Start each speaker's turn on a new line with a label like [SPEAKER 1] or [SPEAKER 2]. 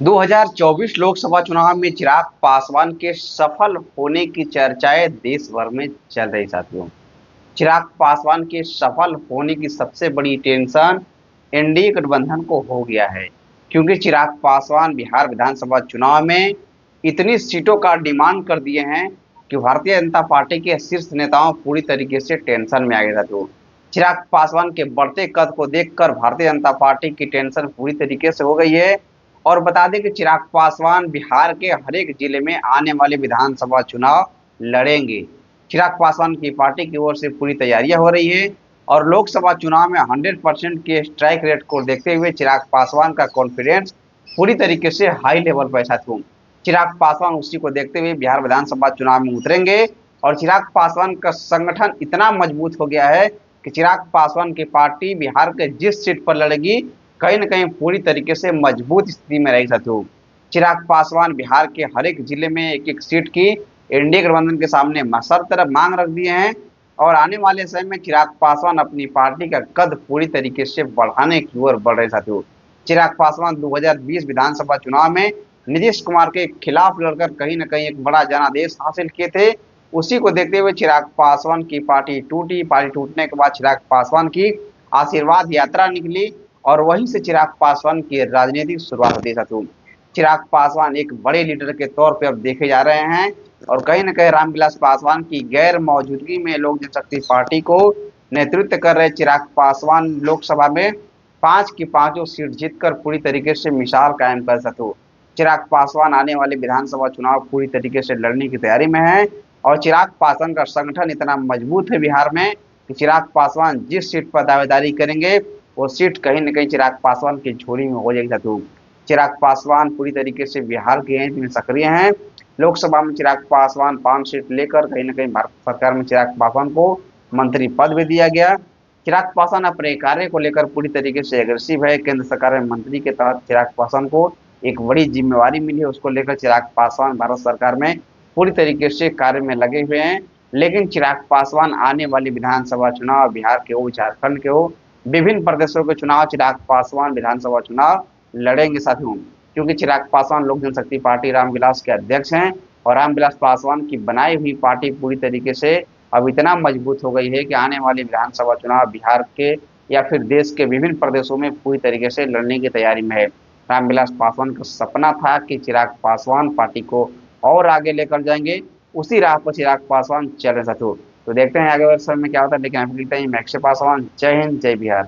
[SPEAKER 1] 2024 लोकसभा चुनाव में चिराग पासवान के सफल होने की चर्चाएं देश भर में चल रही साथियों। चिराग पासवान के सफल होने की सबसे बड़ी टेंशन एनडीए गठबंधन को हो गया है, क्योंकि चिराग पासवान बिहार विधानसभा चुनाव में इतनी सीटों का डिमांड कर दिए हैं कि भारतीय जनता पार्टी के शीर्ष नेताओं पूरी तरीके से टेंशन में आ गए साथियों। चिराग पासवान के बढ़ते कद को देखकर भारतीय जनता पार्टी की टेंशन पूरी तरीके से हो गई है। और बता दें कि चिराग पासवान बिहार के हर एक जिले में आने वाले विधानसभा चुनाव लड़ेंगे। चिराग पासवान की पार्टी की ओर से पूरी तैयारियां हो रही है और लोकसभा चुनाव में 100% के स्ट्राइक रेट को देखते हुए चिराग पासवान का कॉन्फिडेंस पूरी तरीके से हाई लेवल पर साथियों। चिराग पासवान उसी को देखते हुए बिहार विधानसभा चुनाव में उतरेंगे और चिराग पासवान का संगठन इतना मजबूत हो गया है कि चिराग पासवान की पार्टी बिहार के जिस सीट पर लड़ेगी कहीं न कहीं पूरी तरीके से मजबूत स्थिति में रहेगी साथियों। चिराग पासवान बिहार के हर एक जिले में एक एक सीट की एनडीए गठबंधन के सामने सब तरफ मांग रख दिए हैं और आने वाले समय में चिराग पासवान अपनी पार्टी का कद पूरी तरीके से बढ़ाने की ओर बढ़ रहे साथियों। चिराग पासवान 2020 विधानसभा चुनाव में नीतीश कुमार के खिलाफ लड़कर कहीं न कहीं एक बड़ा जनादेश हासिल किए थे। उसी को देखते हुए चिराग पासवान की पार्टी टूटी। पार्टी टूटने के बाद चिराग पासवान की आशीर्वाद यात्रा निकली और वहीं से चिराग पासवान की राजनीतिक शुरुआत होती साथियों। चिराग पासवान एक बड़े लीडर के तौर पे अब देखे जा रहे हैं और कहीं न कहीं रामविलास पासवान की गैर मौजूदगी में लोक जनशक्ति पार्टी को नेतृत्व कर रहे चिराग पासवान लोकसभा में 5 की 5 सीट जीतकर पूरी तरीके से मिसाल कायम कर सके। चिराग पासवान आने वाले विधानसभा चुनाव पूरी तरीके से लड़ने की तैयारी में है और चिराग पासवान का संगठन इतना मजबूत है बिहार में कि चिराग पासवान जिस सीट पर दावेदारी करेंगे वो सीट कहीं न कहीं चिराग पासवान की झोली में हो जाएगी साथियों। चिराग पासवान पूरी तरीके से बिहार के हित में सक्रिय हैं। लोकसभा में चिराग पासवान 5 सीट लेकर कहीं न कहीं भारत सरकार में चिराग पासवान को मंत्री पद भी दिया गया। चिराग पासवान अपने कार्य को लेकर पूरी तरीके से एग्रेसिव है। केंद्र सरकार में मंत्री के तहत चिराग पासवान को एक बड़ी जिम्मेवारी मिली है, उसको लेकर चिराग पासवान भारत सरकार में पूरी तरीके से कार्य में लगे हुए हैं। लेकिन चिराग पासवान आने वाली विधानसभा चुनाव बिहार के हो, झारखंड के हो, विभिन्न प्रदेशों के चुनाव चिराग पासवान विधानसभा चुनाव लड़ेंगे साथियों, क्योंकि चिराग पासवान लोक जनशक्ति पार्टी रामविलास के अध्यक्ष हैं और रामविलास पासवान की बनाई हुई पार्टी पूरी तरीके से अब इतना मजबूत हो गई है कि आने वाली विधानसभा चुनाव बिहार के या फिर देश के विभिन्न प्रदेशों में पूरी तरीके से लड़ने की तैयारी में है। रामविलास पासवान का सपना था कि चिराग पासवान पार्टी को और आगे लेकर जाएंगे, उसी राह पर चिराग पासवान चल रहे साथियों। तो देखते हैं आगे समय में क्या होता है, लेकिन अभी लिखते हैं अक्षय पासवान। जय हिंद, जय बिहार।